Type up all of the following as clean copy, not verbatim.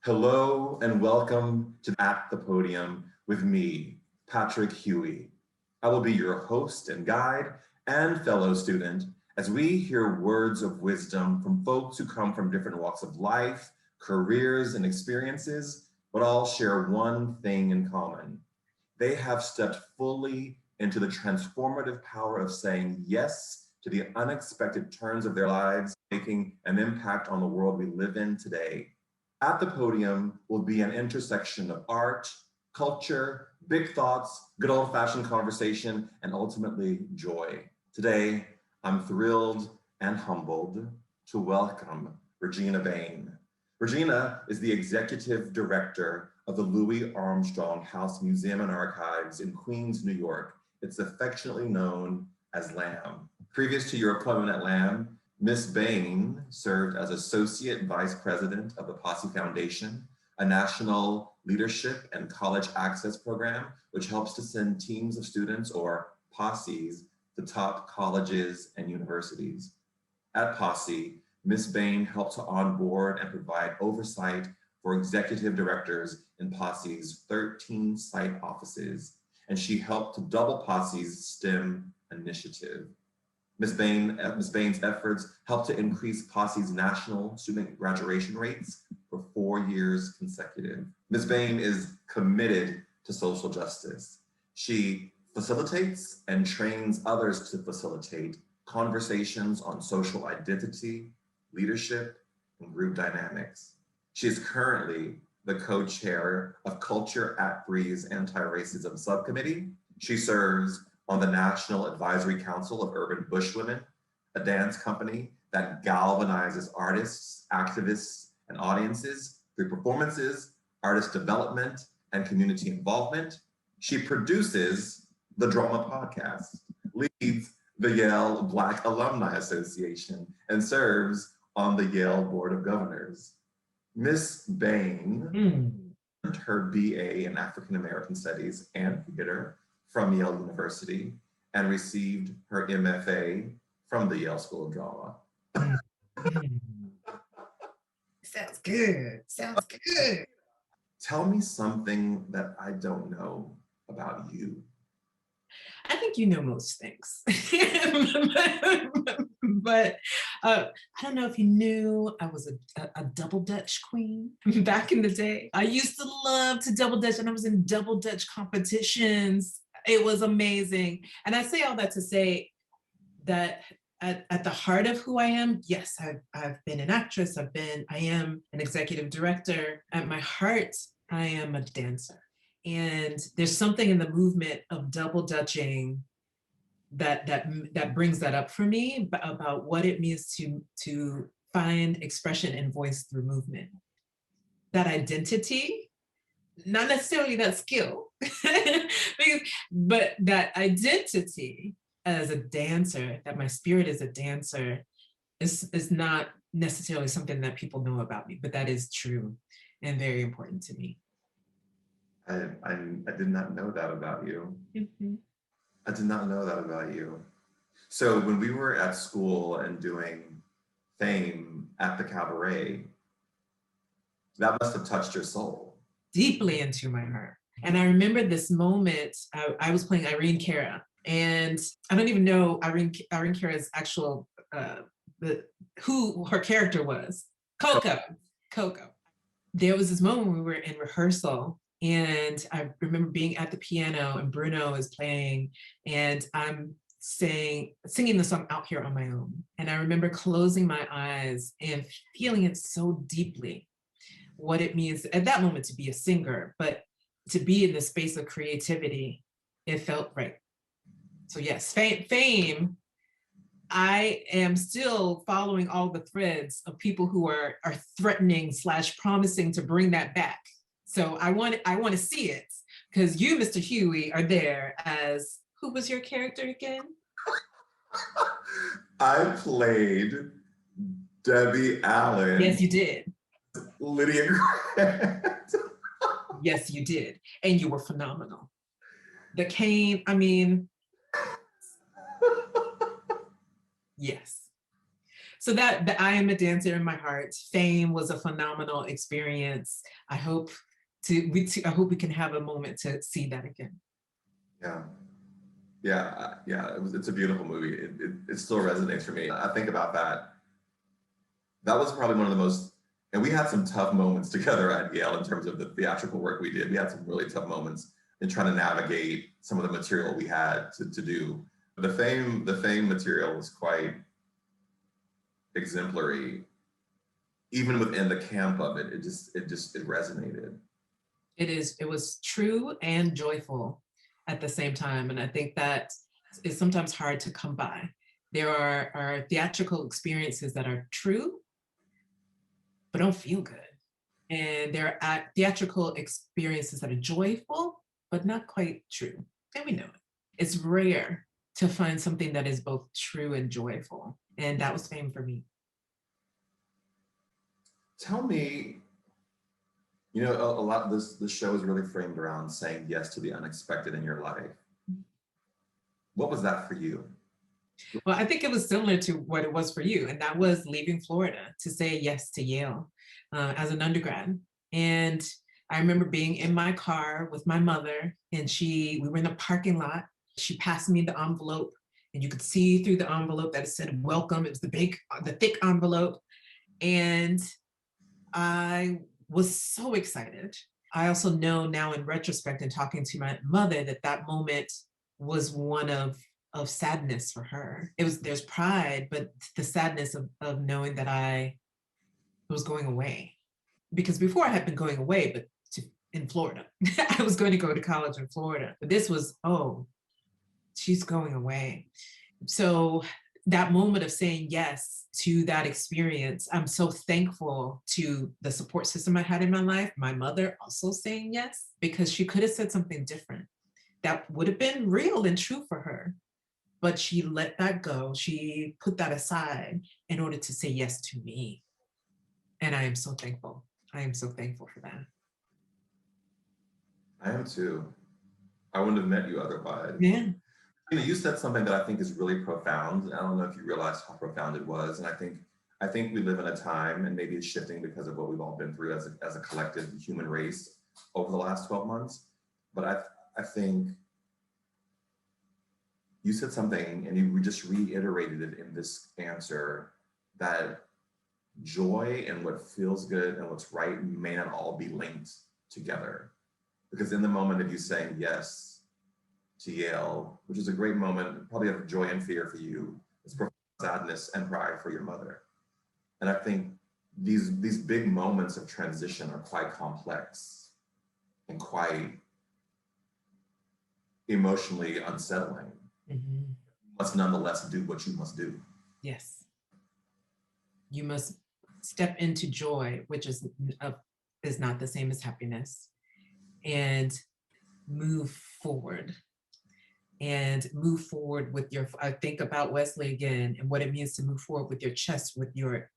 Hello and welcome to At the Podium with me, Patrick Huey. I will be your host and guide and fellow student as we hear words of wisdom from folks who come from different walks of life, careers, and experiences, but all share one thing in common. They have stepped fully into the transformative power of saying yes to the unexpected turns of their lives, making an impact on the world we live in today. At the Podium will be an intersection of art, culture, big thoughts, good old-fashioned conversation, and ultimately joy. Today, I'm thrilled and humbled to welcome Regina Bain. Regina is the executive director of the Louis Armstrong House Museum and Archives in Queens, New York. It's affectionately known as LAM. Previous to your appointment at LAM, Ms. Bain served as Associate Vice President of the Posse Foundation, a national leadership and college access program, which helps to send teams of students or posses to top colleges and universities. At Posse, Ms. Bain helped to onboard and provide oversight for executive directors in Posse's 13 site offices, and she helped to double Posse's STEM initiative. Ms. Bain's efforts helped to increase Posse's national student graduation rates for 4 years consecutive. Ms. Bain is committed to social justice. She facilitates and trains others to facilitate conversations on social identity, leadership, and group dynamics. She is currently the co-chair of Culture at Free's Anti-Racism Subcommittee. She serves on the National Advisory Council of Urban Bushwomen, a dance company that galvanizes artists, activists, and audiences through performances, artist development, and community involvement. She produces the Drama Podcast, leads the Yale Black Alumni Association, and serves on the Yale Board of Governors. Ms. Bain earned her BA in African American Studies and Theater from Yale University and received her MFA from the Yale School of Drama. Sounds good. Sounds good. Tell me something that I don't know about you. I think you know most things. but I don't know if you knew I was a double Dutch queen back in the day. I used to love to double Dutch, and I was in double Dutch competitions. It was amazing. And I say all that to say that at the heart of who I am, yes, I've been an actress. I am an executive director. At my heart, I am a dancer. And there's something in the movement of double Dutching that brings that up for me about what it means to find expression and voice through movement. That identity, not necessarily that skill, but that identity as a dancer, that my spirit as a dancer is not necessarily something that people know about me, but that is true and very important to me. I did not know that about you. Mm-hmm. I did not know that about you. So when we were at school and doing Fame at the Cabaret, that must have touched your soul. Deeply into my heart. And I remember this moment, I was playing Irene Cara, and I don't even know Irene Cara's actual, who her character was. Coco. There was this moment when we were in rehearsal, and I remember being at the piano and Bruno is playing, and I'm singing the song Out Here on My Own. And I remember closing my eyes and feeling it so deeply, what it means at that moment to be a singer, but to be in the space of creativity, it felt right. So yes, fame, I am still following all the threads of people who are threatening / promising to bring that back. So I want to see it, because you, Mr. Huey, are there as, who was your character again? I played Debbie Allen. Yes, you did. Lydia Grant. Yes, you did. And you were phenomenal. The cane, I mean, yes. So that I am a dancer in my heart. Fame was a phenomenal experience. I hope I hope we can have a moment to see that again. Yeah. Yeah. It's a beautiful movie. It still resonates for me. I think about that. That was probably one of the most, and we had some tough moments together at Yale in terms of the theatrical work we did. We had some really tough moments in trying to navigate some of the material we had to do. The fame material was quite exemplary. Even within the camp of it, it resonated. It was true and joyful at the same time. And I think that is sometimes hard to come by. There are theatrical experiences that are true, but don't feel good. And there are theatrical experiences that are joyful, but not quite true. And we know it. It's rare to find something that is both true and joyful. And that was fame for me. Tell me, you know, a lot of this show is really framed around saying yes to the unexpected in your life. What was that for you? Well, I think it was similar to what it was for you, and that was leaving Florida to say yes to Yale as an undergrad. And I remember being in my car with my mother, and we were in a parking lot. She passed me the envelope, and you could see through the envelope that it said welcome. It was the thick envelope. And I was so excited. I also know now in retrospect and talking to my mother that moment was one of sadness for her. There's pride, but the sadness of knowing that I was going away. Because before I had been going away, but in Florida. I was going to go to college in Florida. But this was, oh, she's going away. So that moment of saying yes to that experience, I'm so thankful to the support system I had in my life. My mother also saying yes, because she could have said something different that would have been real and true for her. But she let that go. She put that aside in order to say yes to me. And I am so thankful. I am so thankful for that. I am too. I wouldn't have met you otherwise. Yeah. You know, you said something that I think is really profound. I don't know if you realized how profound it was. And I think we live in a time, and maybe it's shifting because of what we've all been through as a collective human race over the last 12 months. But I think you said something, and you just reiterated it in this answer, that joy and what feels good and what's right may not all be linked together. Because in the moment of you saying yes to Yale, which is a great moment, probably of joy and fear for you, it's profound sadness and pride for your mother. And I think these big moments of transition are quite complex and quite emotionally unsettling. Mm-hmm. You must nonetheless do what you must do. Yes. You must step into joy, which is not the same as happiness, and move forward. And move forward with I think about Wesley again and what it means to move forward with your chest, with your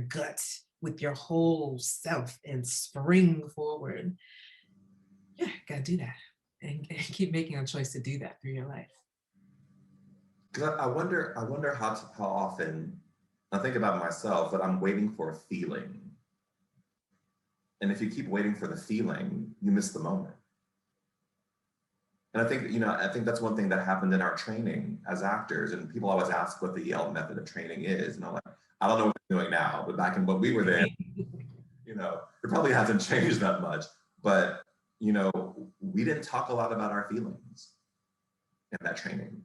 gut, with your whole self, and spring forward. Yeah, gotta do that. And keep making a choice to do that through your life. I wonder how often I think about myself that I'm waiting for a feeling. And if you keep waiting for the feeling, you miss the moment. And I think that's one thing that happened in our training as actors. And people always ask what the Yale method of training is. And I'm like, I don't know what they're doing now, but back in when we were there, it probably hasn't changed that much. But, we didn't talk a lot about our feelings in that training.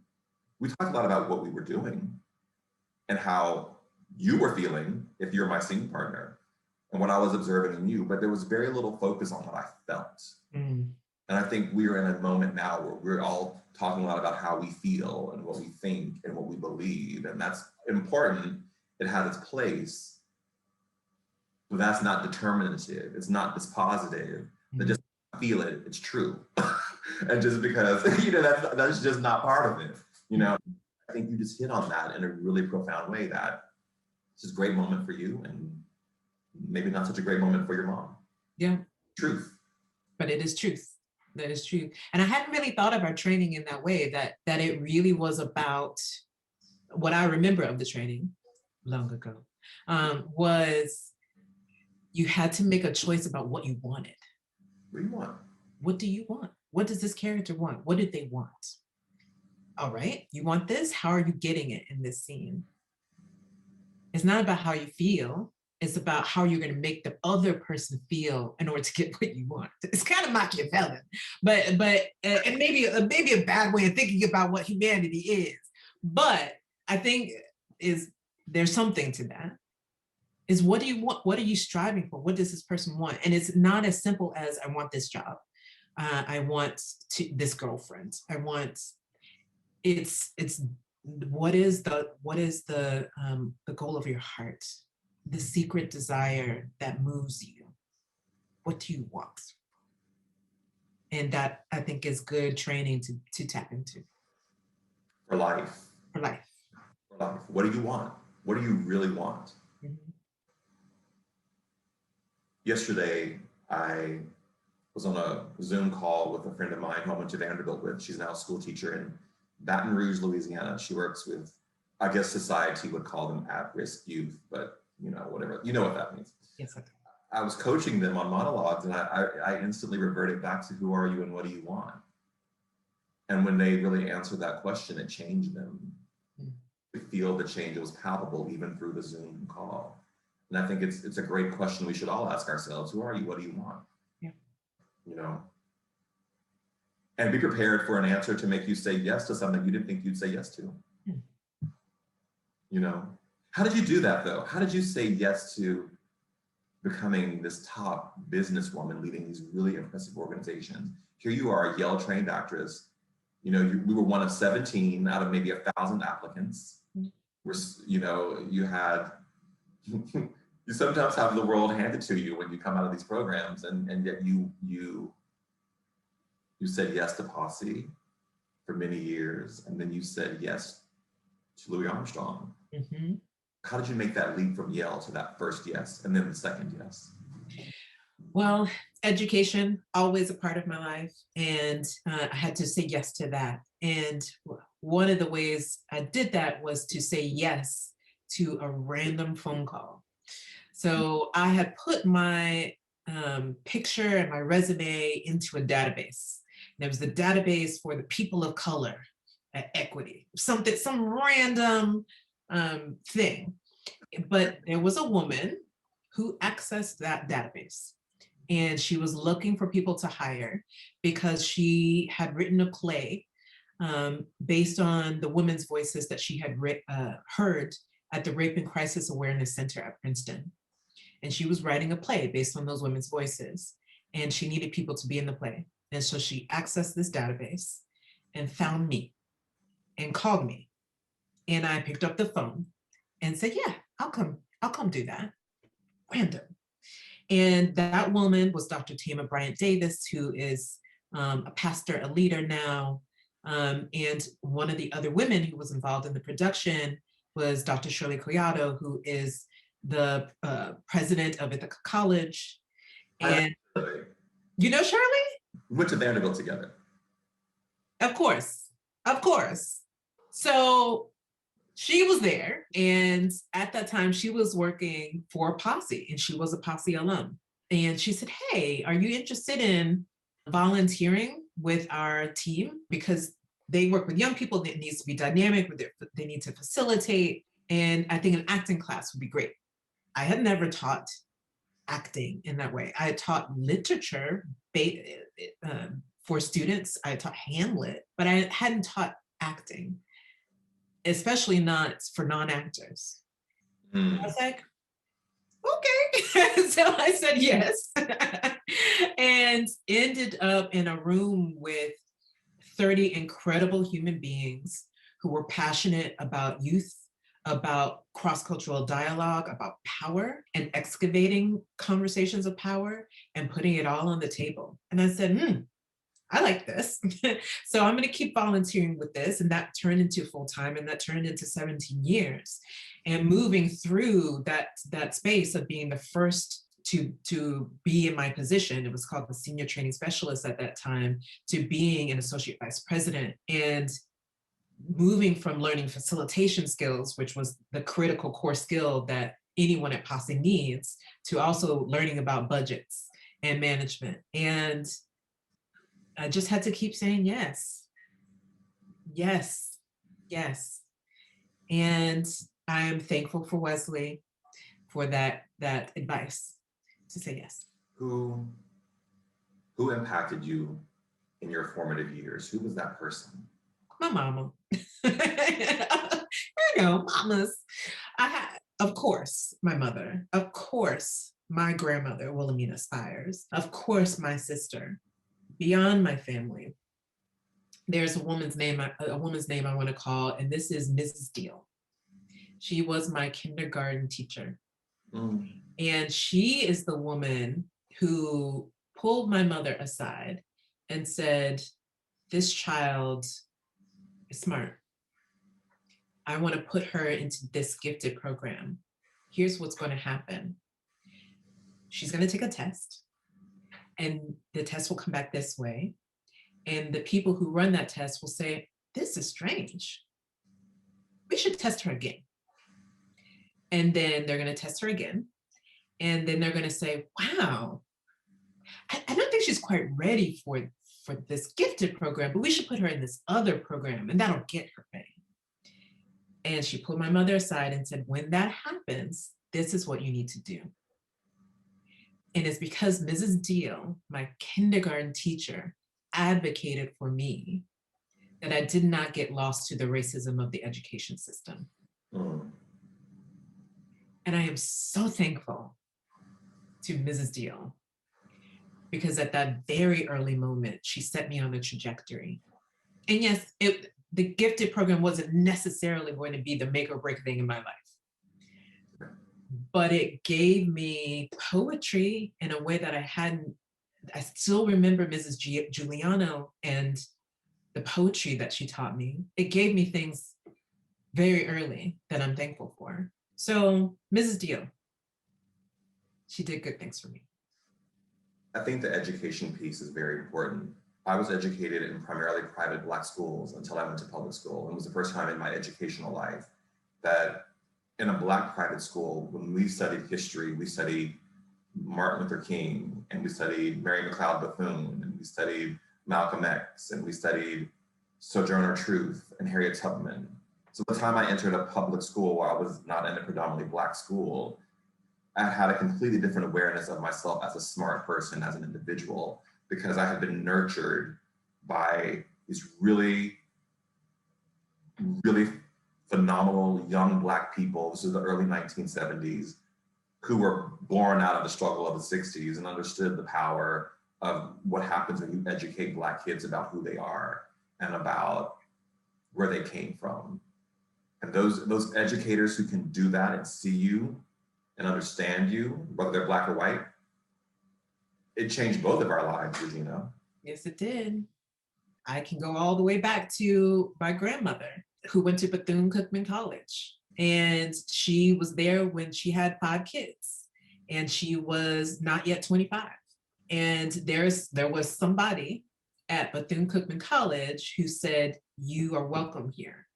We talked a lot about what we were doing and how you were feeling if you're my scene partner and what I was observing in you, but there was very little focus on what I felt. Mm. And I think we are in a moment now where we're all talking a lot about how we feel and what we think and what we believe. And that's important. It has its place, but that's not determinative. It's not dispositive. That just feel it, it's true. And just because, that's just not part of it. I think you just hit on that in a really profound way, that it's just a great moment for you and maybe not such a great moment for your mom. Yeah. Truth. But it is truth. That is true. And I hadn't really thought of our training in that way, that it really was about what I remember of the training long ago was you had to make a choice about what you wanted. What do you want? What do you want? What does this character want? What did they want? All right, you want this? How are you getting it in this scene? It's not about how you feel. It's about how you're going to make the other person feel in order to get what you want. It's kind of Machiavellian, but and maybe a bad way of thinking about what humanity is. But I think there's something to that. Is what do you want? What are you striving for? What does this person want? And it's not as simple as I want this job. I want this girlfriend. I want. It's what is the goal of your heart, the secret desire that moves you. What do you want? And that, I think, is good training to tap into. For life. For life. For life. What do you want? What do you really want? Mm-hmm. Yesterday, I was on a Zoom call with a friend of mine who I went to Vanderbilt with. She's now a school teacher in Baton Rouge, Louisiana. She works with, I guess society would call them at-risk youth, but whatever, you know what that means. Yes, I do. I was coaching them on monologues, and I instantly reverted back to who are you and what do you want? And when they really answered that question, it changed them. To feel the change, it was palpable even through the Zoom call. And I think it's a great question we should all ask ourselves. Who are you? What do you want? Yeah. And be prepared for an answer to make you say yes to something you didn't think you'd say yes to. How did you do that though? How did you say yes to becoming this top businesswoman leading these really impressive organizations? Here you are, a Yale-trained actress. We were one of 17 out of maybe 1,000 applicants. You had, you sometimes have the world handed to you when you come out of these programs, and yet you said yes to Posse for many years, and then you said yes to Louis Armstrong. Mm-hmm. How did you make that leap from Yale to that first yes, and then the second yes? Well, education, always a part of my life, and I had to say yes to that. And one of the ways I did that was to say yes to a random phone call. So I had put my picture and my resume into a database. There was the database for the people of color at Equity, some random thing. But there was a woman who accessed that database, and she was looking for people to hire because she had written a play based on the women's voices that she had heard at the Rape and Crisis Awareness Center at Princeton. And she was writing a play based on those women's voices, and she needed people to be in the play. And so she accessed this database and found me and called me. And I picked up the phone and said, yeah, I'll come do that. Random. And that woman was Dr. Tama Bryant Davis, who is a pastor, a leader now. And one of the other women who was involved in the production was Dr. Shirley Collado, who is the president of Ithaca College. And you know Shirley? We went to Vanderbilt together. Of course. So she was there, and at that time she was working for Posse, and she was a Posse alum. And she said, hey, are you interested in volunteering with our team? Because they work with young people that needs to be dynamic, they need to facilitate. And I think an acting class would be great. I had never taught acting in that way. I had taught literature for students. I taught Hamlet, but I hadn't taught acting, especially not for non-actors. I was like, okay. So I said yes, and ended up in a room with 30 incredible human beings who were passionate about youth, about cross-cultural dialogue, about power, and excavating conversations of power and putting it all on the table. And I said, I like this. So I'm going to keep volunteering with this. And that turned into full-time, and that turned into 17 years. And moving through that space of being the first to be in my position, it was called the senior training specialist at that time, to being an associate vice president, and moving from learning facilitation skills, which was the critical core skill that anyone at Posse needs, to also learning about budgets and management. And I just had to keep saying yes, yes, yes. And I am thankful for Wesley for that advice to say yes. Who impacted you in your formative years? Who was that person? My mama. Mamas. Of course, my mother. Of course, my grandmother, Wilhelmina Spires. Of course, my sister. Beyond my family, there's a woman's name I want to call, and this is Mrs. Deal. She was my kindergarten teacher. And she is the woman who pulled my mother aside and said, this child is smart. I want to put her into this gifted program. Here's what's going to happen. She's going to take a test, and the test will come back this way. And the people who run that test will say, this is strange. We should test her again. And then they're going to test her again. And then they're going to say, wow, I don't think she's quite ready for this gifted program, but we should put her in this other program, and that'll get her ready. And she pulled my mother aside and said, when that happens, this is what you need to do. And it's because Mrs. Deal, my kindergarten teacher, advocated for me that I did not get lost to the racism of the education system. And I am so thankful to Mrs. Deal, because at that very early moment, she set me on a trajectory. And yes, the gifted program wasn't necessarily going to be the make or break thing in my life, but it gave me poetry in a way that I still remember Mrs. Giuliano and the poetry that she taught me. It gave me things very early that I'm thankful for. So Mrs. Deal, she did good things for me. I think the education piece is very important. I was educated in primarily private Black schools until I went to public school. It was the first time in my educational life that in a Black private school, when we studied history, we studied Martin Luther King, and we studied Mary McLeod Bethune, and we studied Malcolm X, and we studied Sojourner Truth and Harriet Tubman. So by the time I entered a public school where I was not in a predominantly Black school, I had a completely different awareness of myself as a smart person, as an individual, because I had been nurtured by these really, really phenomenal young Black people. This is the early 1970s, who were born out of the struggle of the 60s and understood the power of what happens when you educate Black kids about who they are and about where they came from. And those educators who can do that and see you and understand you, whether they're Black or white, it changed both of our lives, Regina. Yes, it did. I can go all the way back to my grandmother, who went to Bethune-Cookman College. And she was there when she had 5 kids, and she was not yet 25. And there was somebody at Bethune-Cookman College who said, you are welcome here.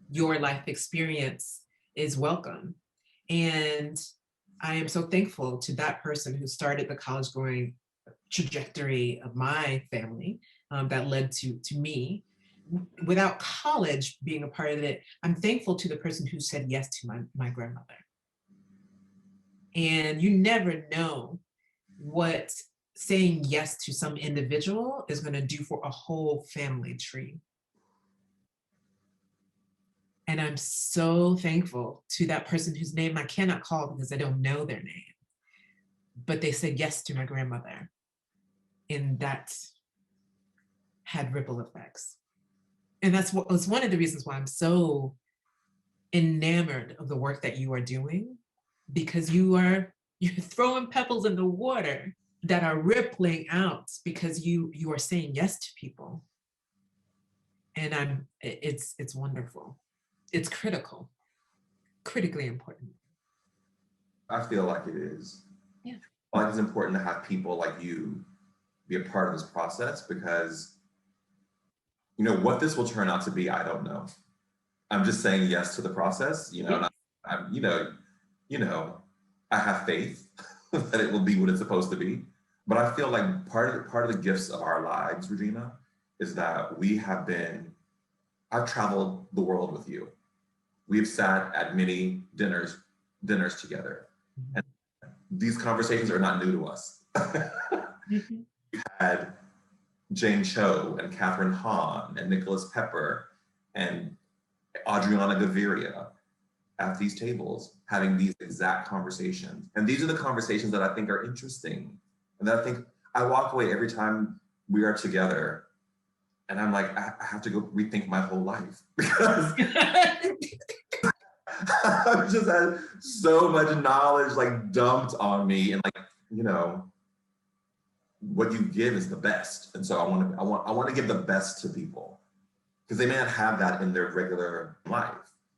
Your life experience is welcome. And I am so thankful to that person who started the college going trajectory of my family that led to me. Without college being a part of it, I'm thankful to the person who said yes to my grandmother. And you never know what saying yes to some individual is going to do for a whole family tree. And I'm so thankful to that person whose name I cannot call because I don't know their name, but they said yes to my grandmother. And that had ripple effects. And that's what was one of the reasons why I'm so enamored of the work that you are doing, because you're throwing pebbles in the water that are rippling out because you are saying yes to people. And it's wonderful. It's critically important. I feel like it is. Yeah. I feel like it's important to have people like you be a part of this process, because what this will turn out to be, I don't know. I'm just saying yes to the process, Yeah. I'm you know, I have faith that it will be what it's supposed to be. But I feel like part of the gifts of our lives, Regina, is that I've traveled the world with you. We've sat at many dinners together. And these conversations are not new to us. Mhm. We had Jane Cho and Catherine Hahn and Nicholas Pepper and Adriana Gaviria at these tables having these exact conversations. And these are the conversations that I think are interesting. And that I think I walk away every time we are together and I'm like, I have to go rethink my whole life because I've just had so much knowledge like dumped on me, and like, you know, what you give is the best. And so I want to give the best to people because they may not have that in their regular life.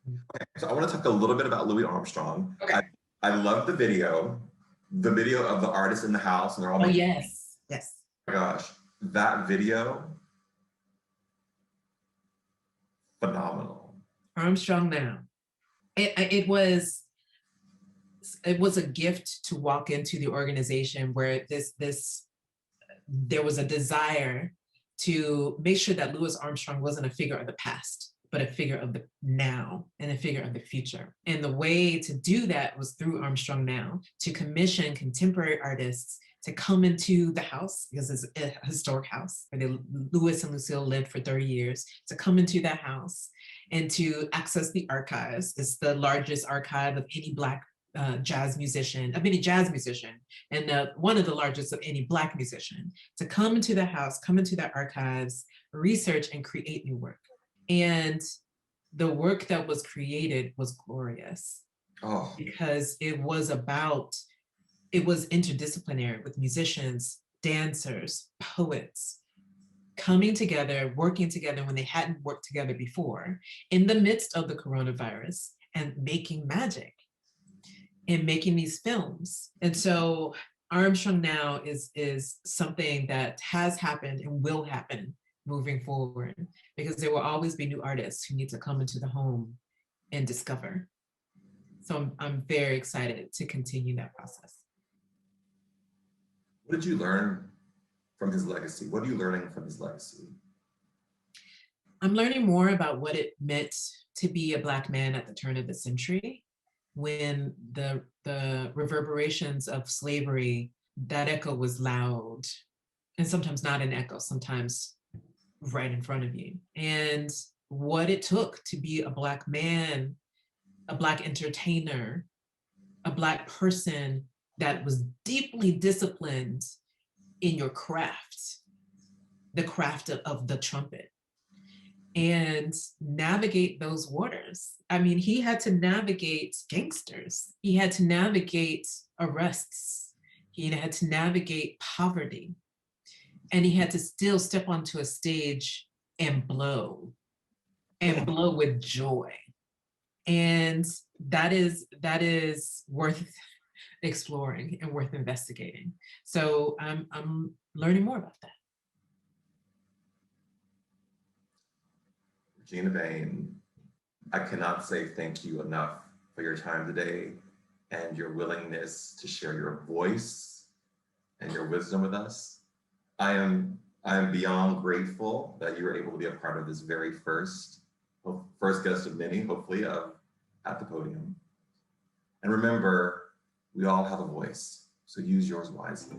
Okay, so I want to talk a little bit about Louis Armstrong. Okay. I love the video of the artists in the house, and they're all Oh, yes. Yes. oh my gosh, that video, phenomenal. Armstrong Now. It was a gift to walk into the organization where there was a desire to make sure that Louis Armstrong wasn't a figure of the past, but a figure of the now and a figure of the future. And the way to do that was through Armstrong Now, to commission contemporary artists to come into the house, because it's a historic house where Louis and Lucille lived for 30 years, to come into that house and to access the archives. It's the largest archive of any Black jazz musician, and one of the largest of any Black musician, to come into the house, come into the archives, research and create new work. And the work that was created was glorious. Oh. Because it was interdisciplinary with musicians, dancers, poets, coming together, working together when they hadn't worked together before, in the midst of the coronavirus, and making magic and making these films. And so Armstrong Now is something that has happened and will happen moving forward, because there will always be new artists who need to come into the home and discover. So I'm very excited to continue that process. What did you learn from his legacy? What are you learning from his legacy? I'm learning more about what it meant to be a Black man at the turn of the century, when the reverberations of slavery, that echo was loud, and sometimes not an echo, sometimes right in front of you. And what it took to be a Black man, a Black entertainer, a Black person that was deeply disciplined in your craft, the craft of the trumpet, and navigate those waters. I mean, he had to navigate gangsters. He had to navigate arrests. He had to navigate poverty. And he had to still step onto a stage and blow with joy. And that is worth exploring and worth investigating. So I'm learning more about that. Regina Bain, I cannot say thank you enough for your time today and your willingness to share your voice and your wisdom with us. I am beyond grateful that you were able to be a part of this very first guest of many, hopefully, of At the Podium. And remember, we all have a voice, so use yours wisely.